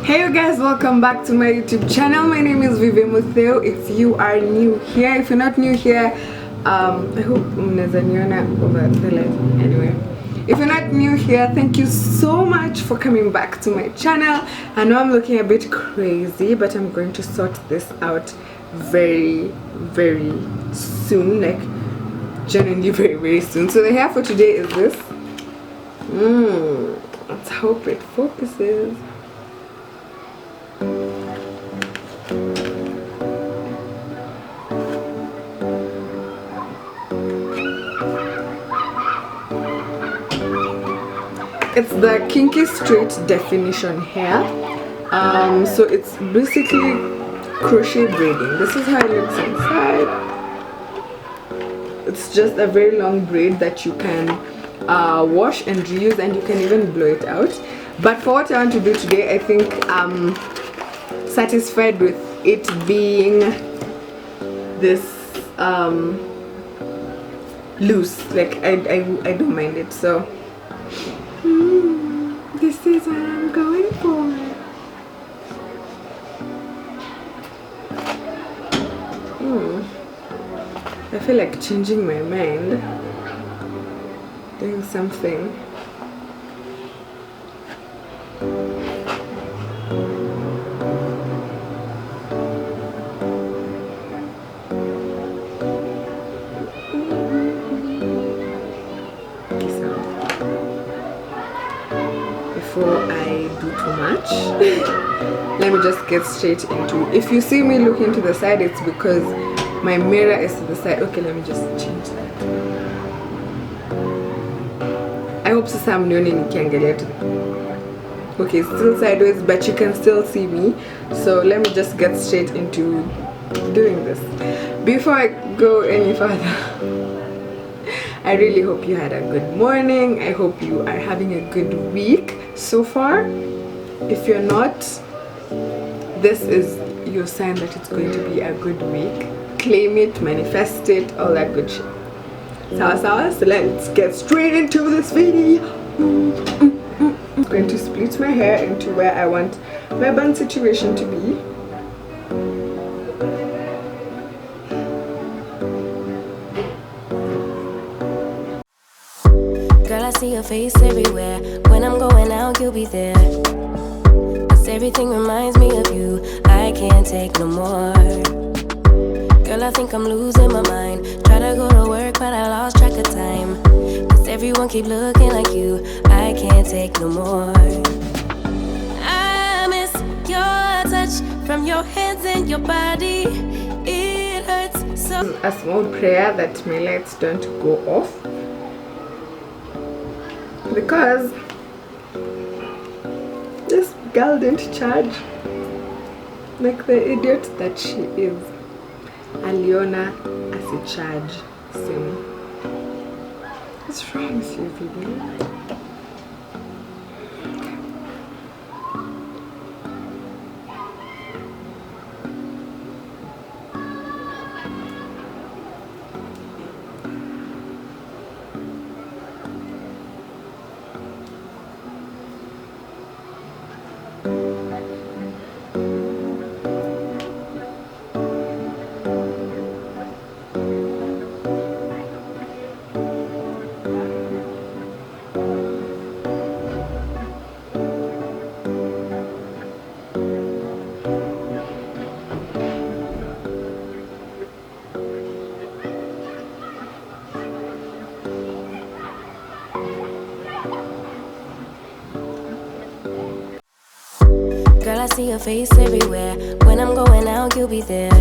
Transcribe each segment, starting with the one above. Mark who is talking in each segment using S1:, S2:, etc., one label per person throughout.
S1: Hey you guys, welcome back to my YouTube channel. My name is Vivy Mutheu. If you are new here, if you're not new here, I hope mnaweza niona over the light. Anyway, if you're not new here, thank you so much for coming back to my channel. I know I'm looking a bit crazy, but I'm going to sort this out very soon, like genuinely very soon. So the hair for today is this. Let's hope it focuses. It's the kinky straight definition hair. So it's basically crochet braiding. This is how it looks inside. It's just a very long braid that you can wash and reuse, and you can even blow it out. But for what I want to do today, I think I'm satisfied with it being this loose. Like I don't mind it. So this is what I'm going for. I feel like changing my mind, doing something. Before I do too much, let me just get straight into. If you see me looking to the side, it's because my mirror is to the side. Okay, let me just change that. I hope Sam can get it. Okay, it's still sideways, but you can still see me. So let me just get straight into doing this. Before I go any further, I really hope you had a good morning. I hope you are having a good week so far. If you're not, this is your sign that it's going to be a good week. Claim it, manifest it, all that good shit. So let's get straight into this video. I'm going to split my hair into where I want my bun situation to be.
S2: Girl, I see your face everywhere. When I'm going out, you'll be there. 'Cause everything reminds me of you. I can't take no more. Girl, I think I'm losing my mind. Try to go to work, but I lost track of time. 'Cause everyone keep looking like you. I can't take no more. I miss your touch from your hands and your body. It hurts so.
S1: A small prayer that my lights don't go off, because this girl didn't charge like the idiot that she is. Aliona as a charge sim. What's wrong with you, Vivy?
S2: Girl, I see your face everywhere. When I'm going out, you'll be there.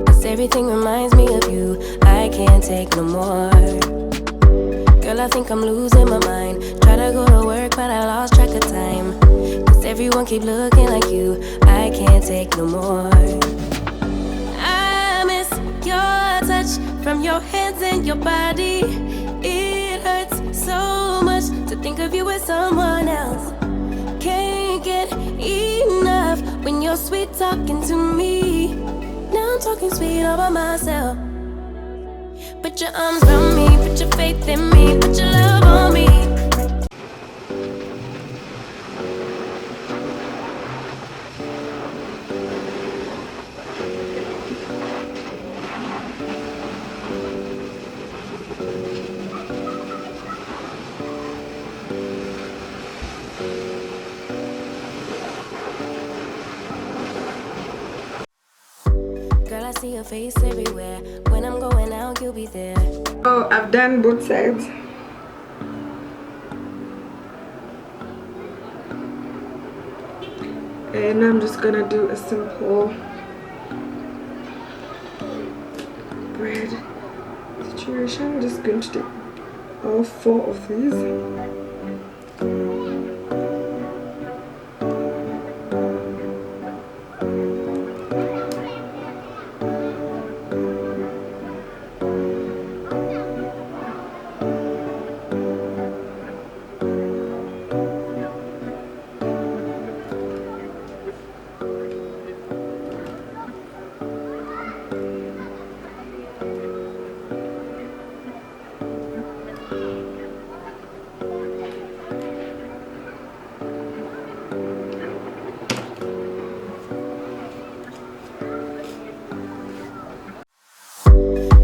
S2: 'Cause everything reminds me of you. I can't take no more. Girl, I think I'm losing my mind. Try to go to work, but I lost track of time. 'Cause everyone keep looking like you. I can't take no more. I miss your touch from your hands and your body. It hurts so much to think of you with someone else. Can't get enough when you're sweet talking to me. Now I'm talking sweet all by myself. Put your arms around me, put your faith in me, put your love on me. your face everywhere. When I'm going out, you'll be there.
S1: Oh, I've done both sides. And I'm just gonna do a simple braid situation. I'm just going to take all 4 of these.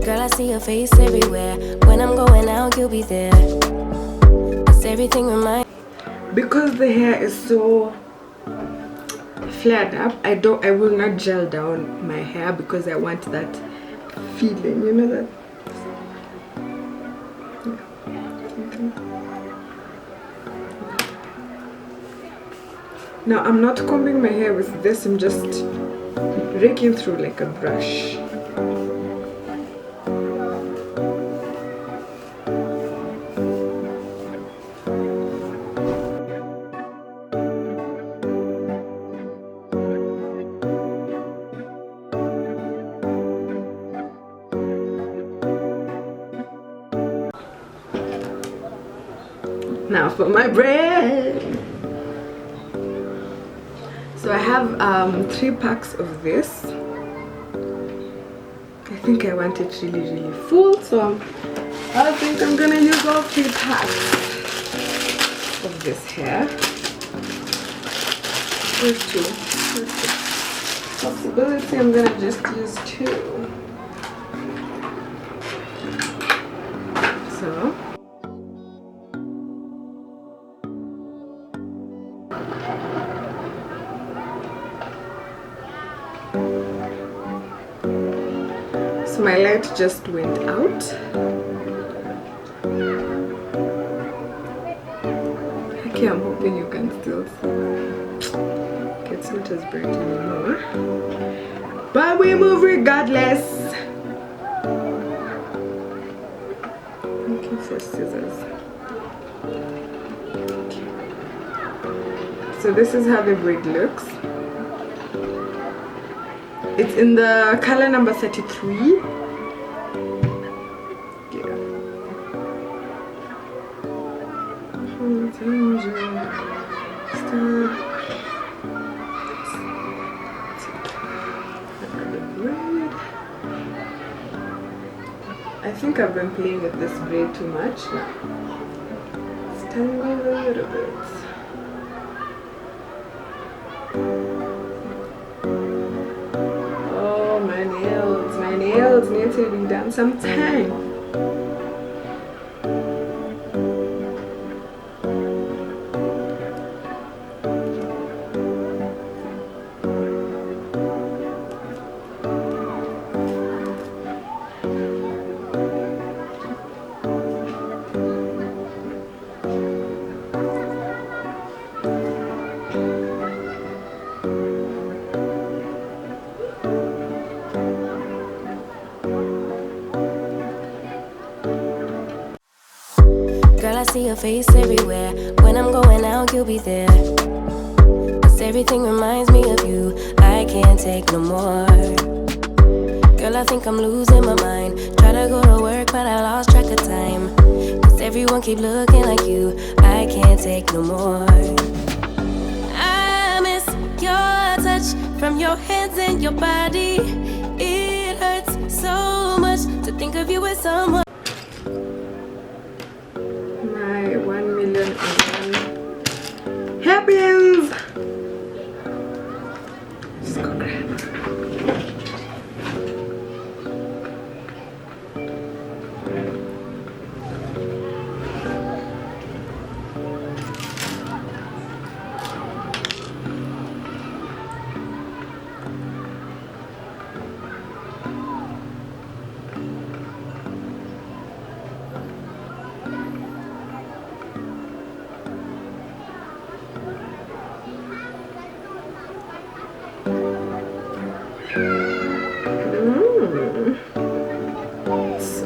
S2: Girl, I see your face everywhere. When I'm going out, you'll be there. 'Cause everything reminds.
S1: Because the hair is so flared up, I will not gel down my hair because I want that feeling, you know that. Now I'm not combing my hair with this, I'm just raking through like a brush. Now for my braid. So I have 3 packs of this. I think I want it really full, so I think I'm gonna use all 3 packs of this hair. There's 2. Possibility I'm gonna just use 2. So my light just went out. Okay, I'm hoping you can still see. Okay, it's not as bright anymore. But we move regardless. Looking for scissors. Okay. So this is how the braid looks. It's in the color number 33. I think I've been playing with this braid too much now. Let's tangle a little bit. Oh, my nails need to be done sometime.
S2: Girl, I see your face everywhere. When I'm going out, you'll be there. 'Cause everything reminds me of you. I can't take no more. Girl, I think I'm losing my mind. Try to go to work, but I lost track of time. 'Cause everyone keep looking like you. I can't take no more. I miss your touch from your hands and your body. It hurts so much to think of you with someone.
S1: My 1,000,001 hairpins. Just go grab.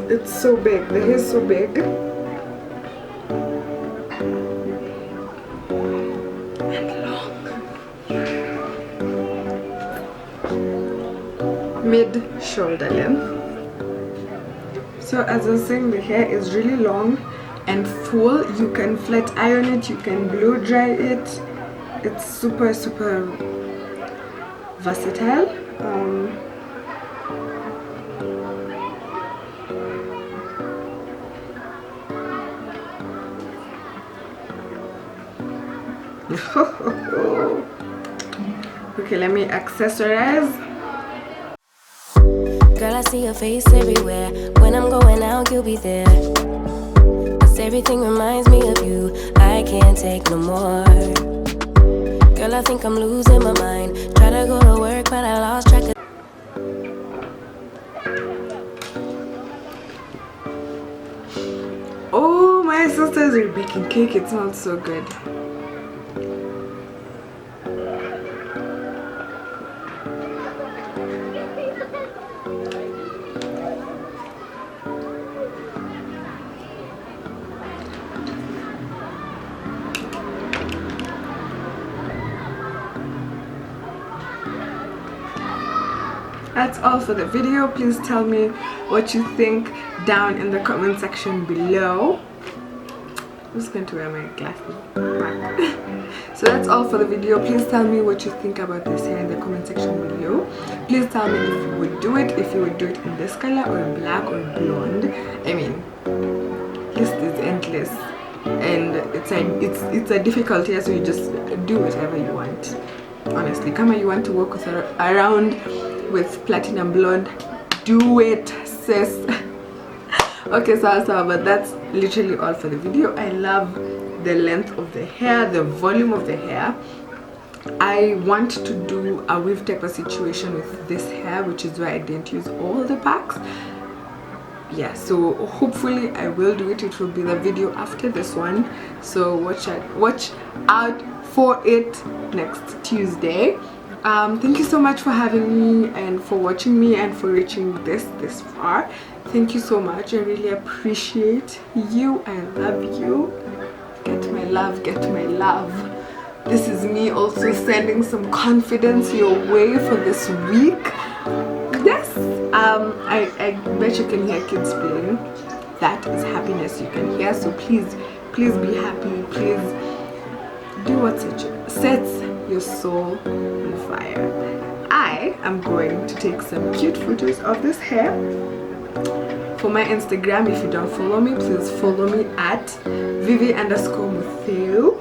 S1: It's so big. The hair is so big. And long. Mid-shoulder length. So as I was saying, the hair is really long and full. You can flat iron it, you can blow dry it. It's super versatile. Okay, let me accessorize.
S2: Girl, I see your face everywhere. When I'm going out, you'll be there. 'Cause everything reminds me of you. I can't take no more. Girl, I think I'm losing my mind. Try to go to work, but I lost track of.
S1: Oh, my sisters are baking cake. It smells so good. That's all for the video. Please tell me what you think down in the comment section below. I'm just going to wear my glasses. So that's all for the video. Please tell me what you think about this hair in the comment section below. Please tell me if you would do it, if you would do it in this color or in black or blonde. I mean, list is endless and it's a difficult hair, so you just do whatever you want. Honestly, come on, you want to walk with around with platinum blonde, do it, sis. Okay, so but that's literally all for the video. I love the length of the hair, the volume of the hair. I want to do a weave type of situation with this hair, which is why I didn't use all the packs. Yeah, so hopefully I will do it. It will be the video after this one, so watch out for it next Tuesday. Thank you so much for having me and for watching me and for reaching this far. Thank you so much. I really appreciate you. I love you. Get my love, get my love. This is me also sending some confidence your way for this week. Yes, I bet you can hear kids playing. That is happiness you can hear, so please be happy. Please do what sets your soul on fire. I am going to take some cute photos of this hair for my Instagram. If you don't follow me, please follow me at Vivy_Mutheu.